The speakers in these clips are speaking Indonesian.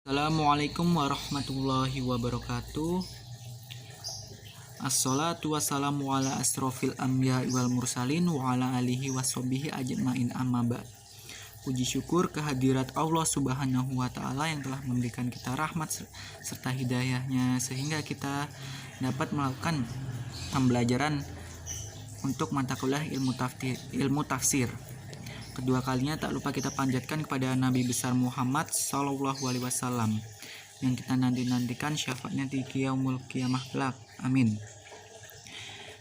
Assalamualaikum warahmatullahi wabarakatuh. Assalatu wassalamu ala asrofil anbiya wal mursalin wa ala alihi washabihi ajmain amma ba'd. Puji syukur kehadirat Allah Subhanahu wa taala yang telah memberikan kita rahmat serta hidayahnya sehingga kita dapat melakukan pembelajaran untuk mata kuliah ilmu tafsir. Kedua kalinya tak lupa kita panjatkan kepada Nabi besar Muhammad Sallallahu Alaihi Wasallam yang kita nantikan syafaatnya di yaumul qiyamah kelak. Amin.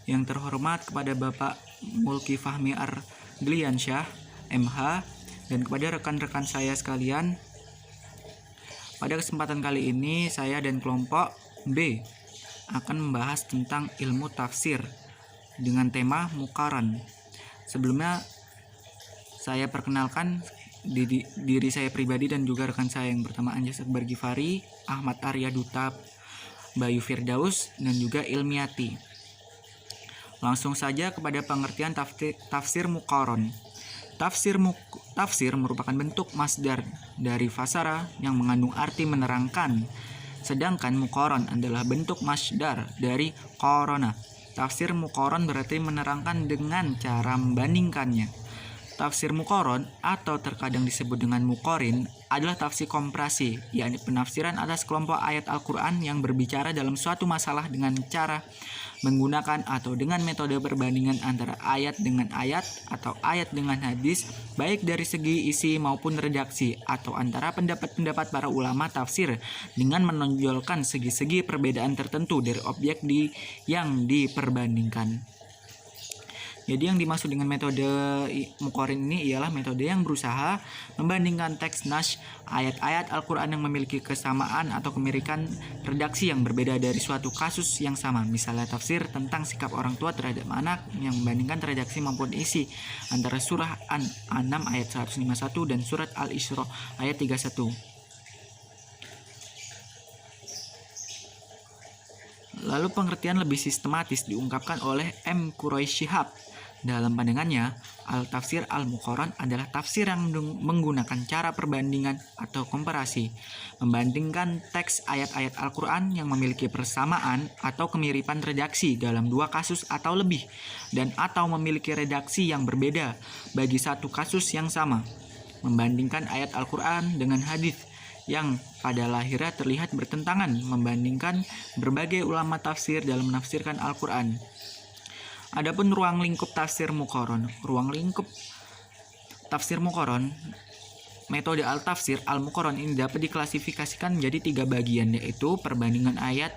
Yang terhormat kepada Bapak Mulki Fahmi Ardliansyah MH dan kepada rekan-rekan saya sekalian. Pada kesempatan kali ini saya dan kelompok B akan membahas tentang ilmu tafsir dengan tema muqaran. Sebelumnya saya perkenalkan diri saya pribadi dan juga rekan saya yang pertama Anjas Akbar Gifari, Ahmad Arya Duta, Bayu Firdaus, dan juga Ilmiati. Langsung saja kepada pengertian tafsir muqaron. Tafsir merupakan bentuk masdar dari fasara yang mengandung arti menerangkan, sedangkan muqaron adalah bentuk masdar dari qarona. Tafsir muqaron berarti menerangkan dengan cara membandingkannya. Tafsir muqaron atau terkadang disebut dengan muqarin adalah tafsir komparasi, yakni penafsiran atas kelompok ayat Al-Quran yang berbicara dalam suatu masalah dengan cara menggunakan atau dengan metode perbandingan antara ayat dengan ayat atau ayat dengan hadis, baik dari segi isi maupun redaksi, atau antara pendapat-pendapat para ulama tafsir dengan menonjolkan segi-segi perbedaan tertentu dari objek yang diperbandingkan. Jadi yang dimaksud dengan metode muqarin ini ialah metode yang berusaha membandingkan teks nas ayat-ayat Al-Quran yang memiliki kesamaan atau kemirikan redaksi yang berbeda dari suatu kasus yang sama. Misalnya tafsir tentang sikap orang tua terhadap anak yang membandingkan redaksi maupun isi antara surah An-An'am ayat 151 dan surat Al-Isra ayat 31. Lalu pengertian lebih sistematis diungkapkan oleh M. Quraisy Shihab. Dalam pandangannya, al-tafsir al-muqaran adalah tafsir yang menggunakan cara perbandingan atau komparasi, membandingkan teks ayat-ayat Al-Quran yang memiliki persamaan atau kemiripan redaksi dalam dua kasus atau lebih, dan atau memiliki redaksi yang berbeda bagi satu kasus yang sama, membandingkan ayat Al-Quran dengan hadis yang pada lahirnya terlihat bertentangan, membandingkan berbagai ulama tafsir dalam menafsirkan Al-Quran. Adapun ruang lingkup tafsir muqaron. Ruang lingkup tafsir muqaron, metode al-tafsir al-muqaron ini dapat diklasifikasikan menjadi 3 bagian, yaitu perbandingan ayat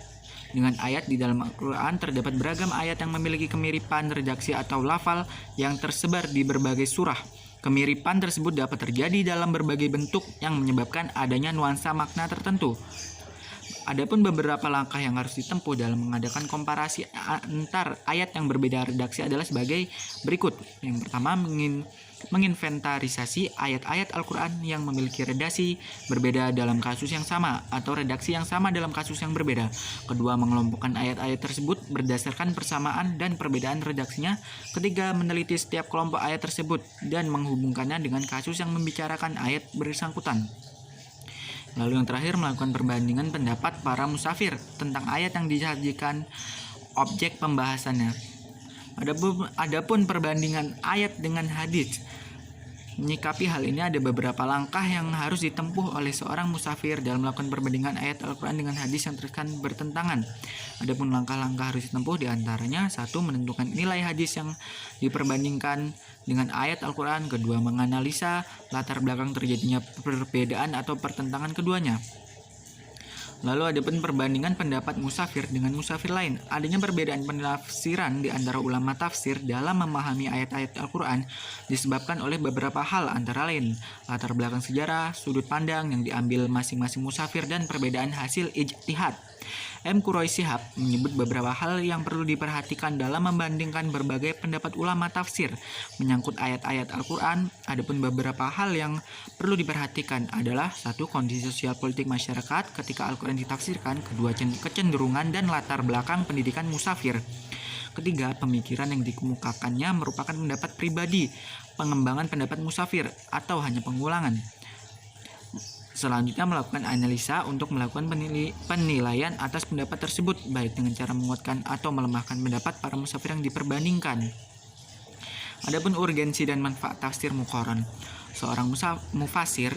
dengan ayat. Di dalam Al-Quran terdapat beragam ayat yang memiliki kemiripan redaksi atau lafal yang tersebar di berbagai surah. Kemiripan tersebut dapat terjadi dalam berbagai bentuk yang menyebabkan adanya nuansa makna tertentu. Adapun beberapa langkah yang harus ditempuh dalam mengadakan komparasi antar ayat yang berbeda redaksi adalah sebagai berikut. Yang pertama, menginventarisasi ayat-ayat Al-Quran yang memiliki redaksi berbeda dalam kasus yang sama atau redaksi yang sama dalam kasus yang berbeda. Kedua, mengelompokkan ayat-ayat tersebut berdasarkan persamaan dan perbedaan redaksinya. Ketiga, meneliti setiap kelompok ayat tersebut dan menghubungkannya dengan kasus yang membicarakan ayat bersangkutan. Lalu yang terakhir, melakukan perbandingan pendapat para musafir tentang ayat yang disajikan objek pembahasannya. Adapun perbandingan ayat dengan hadis. Menyikapi hal ini ada beberapa langkah yang harus ditempuh oleh seorang musafir dalam melakukan perbandingan ayat Al-Quran dengan hadis yang terkesan bertentangan. Adapun langkah-langkah harus ditempuh diantaranya: 1. Menentukan nilai hadis yang diperbandingkan dengan ayat Al-Quran. Kedua, menganalisa latar belakang terjadinya perbedaan atau pertentangan keduanya. Lalu adapun perbandingan pendapat musafir dengan musafir lain. Adanya perbedaan penafsiran di antara ulama tafsir dalam memahami ayat-ayat Al-Quran disebabkan oleh beberapa hal, antara lain latar belakang sejarah, sudut pandang yang diambil masing-masing musafir, dan perbedaan hasil ijtihad. M. Quraisy Shihab menyebut beberapa hal yang perlu diperhatikan dalam membandingkan berbagai pendapat ulama tafsir menyangkut ayat-ayat Al-Quran. Adapun beberapa hal yang perlu diperhatikan adalah: 1. Kondisi sosial politik masyarakat ketika Al-Quran ditafsirkan. Kedua, kecenderungan dan latar belakang pendidikan musafir. Ketiga, pemikiran yang dikemukakannya merupakan pendapat pribadi, pengembangan pendapat musafir, atau hanya pengulangan. Selanjutnya melakukan analisa untuk melakukan penilaian atas pendapat tersebut, baik dengan cara menguatkan atau melemahkan pendapat para musafir yang diperbandingkan. Adapun urgensi dan manfaat tafsir muqaran. Seorang mufasir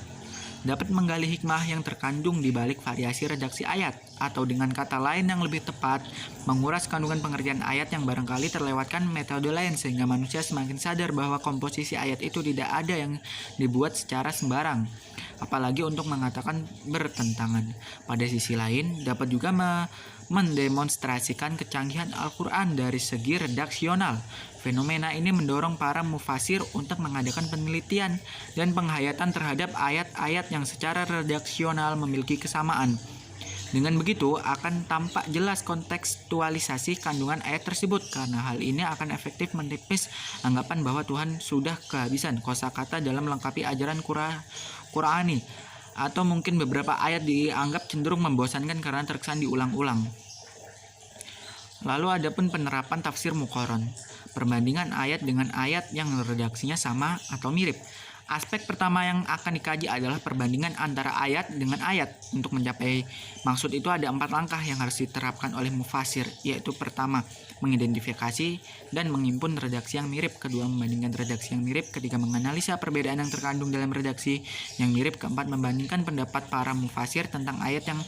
dapat menggali hikmah yang terkandung di balik variasi redaksi ayat, atau dengan kata lain yang lebih tepat, menguras kandungan pengertian ayat yang barangkali terlewatkan metode lain, sehingga manusia semakin sadar bahwa komposisi ayat itu tidak ada yang dibuat secara sembarang, apalagi untuk mengatakan bertentangan. Pada sisi lain, dapat juga mendemonstrasikan kecanggihan Al-Quran dari segi redaksional. Fenomena ini mendorong para mufasir untuk mengadakan penelitian dan penghayatan terhadap ayat-ayat yang secara redaksional memiliki kesamaan. Dengan begitu, akan tampak jelas kontekstualisasi kandungan ayat tersebut, karena hal ini akan efektif menipis anggapan bahwa Tuhan sudah kehabisan kosakata dalam melengkapi ajaran Qur'ani, atau mungkin beberapa ayat dianggap cenderung membosankan karena terkesan diulang-ulang. Lalu adapun penerapan tafsir muqaran, perbandingan ayat dengan ayat yang redaksinya sama atau mirip. Aspek pertama yang akan dikaji adalah perbandingan antara ayat dengan ayat. Untuk mencapai maksud itu ada 4 langkah yang harus diterapkan oleh mufasir, yaitu pertama, mengidentifikasi dan menghimpun redaksi yang mirip. Kedua, membandingkan redaksi yang mirip. Ketiga, menganalisa perbedaan yang terkandung dalam redaksi yang mirip. Keempat, membandingkan pendapat para mufasir tentang ayat yang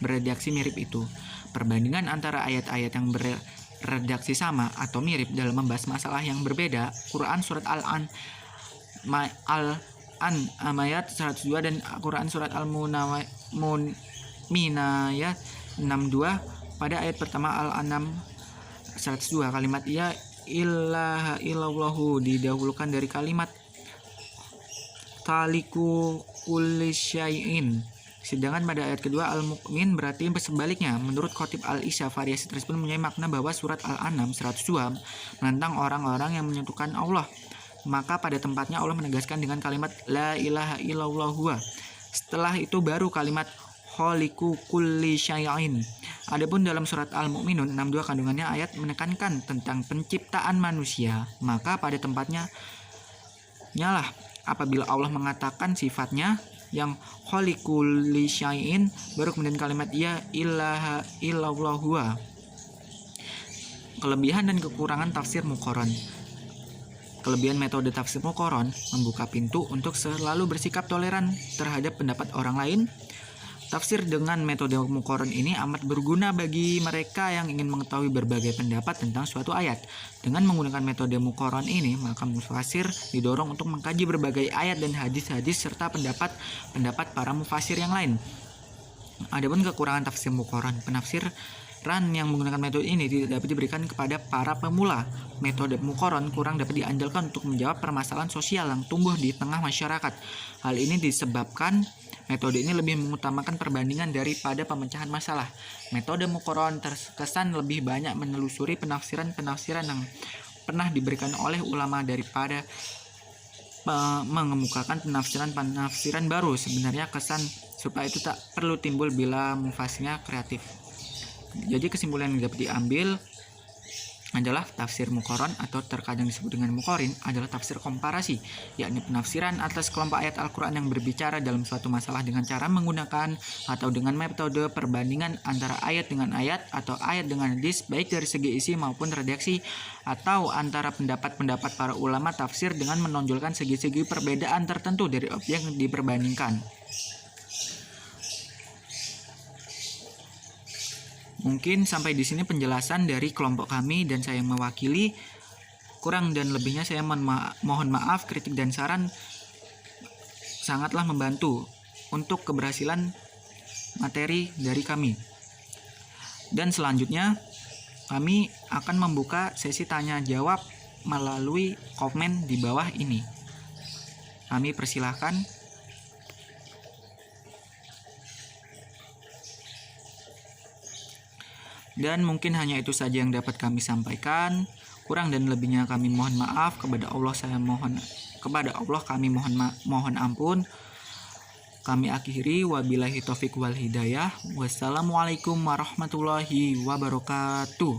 beredaksi mirip itu. Perbandingan antara ayat-ayat yang beredaksi sama atau mirip dalam membahas masalah yang berbeda. Quran surat Al-An ayat 102 dan Quran surat Al-Minayah 62. Pada ayat pertama Al-An'am 102, kalimat ya ilaha illallahu didahulukan dari kalimat taliku kulli syai'in. Sedangkan pada ayat kedua Al-Mu'min berarti sebaliknya. Menurut Khatib Al-Isya, variasi tersebut mempunyai makna bahwa surat Al-An'am 102 menentang orang-orang yang menyekutukan Allah. Maka pada tempatnya Allah menegaskan dengan kalimat la ilaha illallah huwa. Setelah itu baru kalimat khaliqu kulli syai'in. Adapun dalam surat Al-Mu'minun 62 kandungannya ayat menekankan tentang penciptaan manusia. Maka pada tempatnya nyalah apabila Allah mengatakan sifatnya yang khaliqul lisyai'in, baru kemudian kalimat ya ilaha illallah huwa. Kelebihan dan kekurangan tafsir muqaran. Kelebihan metode tafsir muqaran membuka pintu untuk selalu bersikap toleran terhadap pendapat orang lain. Tafsir dengan metode muqaran ini amat berguna bagi mereka yang ingin mengetahui berbagai pendapat tentang suatu ayat. Dengan menggunakan metode muqaran ini, maka mufasir didorong untuk mengkaji berbagai ayat dan hadis-hadis serta pendapat para mufasir yang lain. Adapun kekurangan tafsir muqaran, penafsiran yang menggunakan metode ini tidak dapat diberikan kepada para pemula. Metode muqaran kurang dapat diandalkan untuk menjawab permasalahan sosial yang tumbuh di tengah masyarakat. Hal ini disebabkan metode ini lebih mengutamakan perbandingan daripada pemecahan masalah. Metode muqaran terkesan lebih banyak menelusuri penafsiran-penafsiran yang pernah diberikan oleh ulama daripada mengemukakan penafsiran-penafsiran baru. Sebenarnya kesan supaya itu tak perlu timbul bila mufasirnya kreatif. Jadi kesimpulan yang dapat diambil adalah tafsir muqaran atau terkadang disebut dengan muqarin adalah tafsir komparasi, yakni penafsiran atas kelompok ayat Al-Quran yang berbicara dalam suatu masalah dengan cara menggunakan atau dengan metode perbandingan antara ayat dengan ayat atau ayat dengan hadis, baik dari segi isi maupun redaksi, atau antara pendapat-pendapat para ulama tafsir dengan menonjolkan segi-segi perbedaan tertentu dari objek yang diperbandingkan. Mungkin sampai di sini penjelasan dari kelompok kami dan saya mewakili. Kurang dan lebihnya saya mohon maaf. Kritik dan saran sangatlah membantu untuk keberhasilan materi dari kami. Dan selanjutnya kami akan membuka sesi tanya jawab melalui komen di bawah ini. Kami persilahkan. Dan mungkin hanya itu saja yang dapat kami sampaikan. Kurang dan lebihnya kami mohon maaf. Kepada Allah kami mohon ampun. Kami akhiri, wabillahi taufik wal hidayah. Wassalamualaikum warahmatullahi wabarakatuh.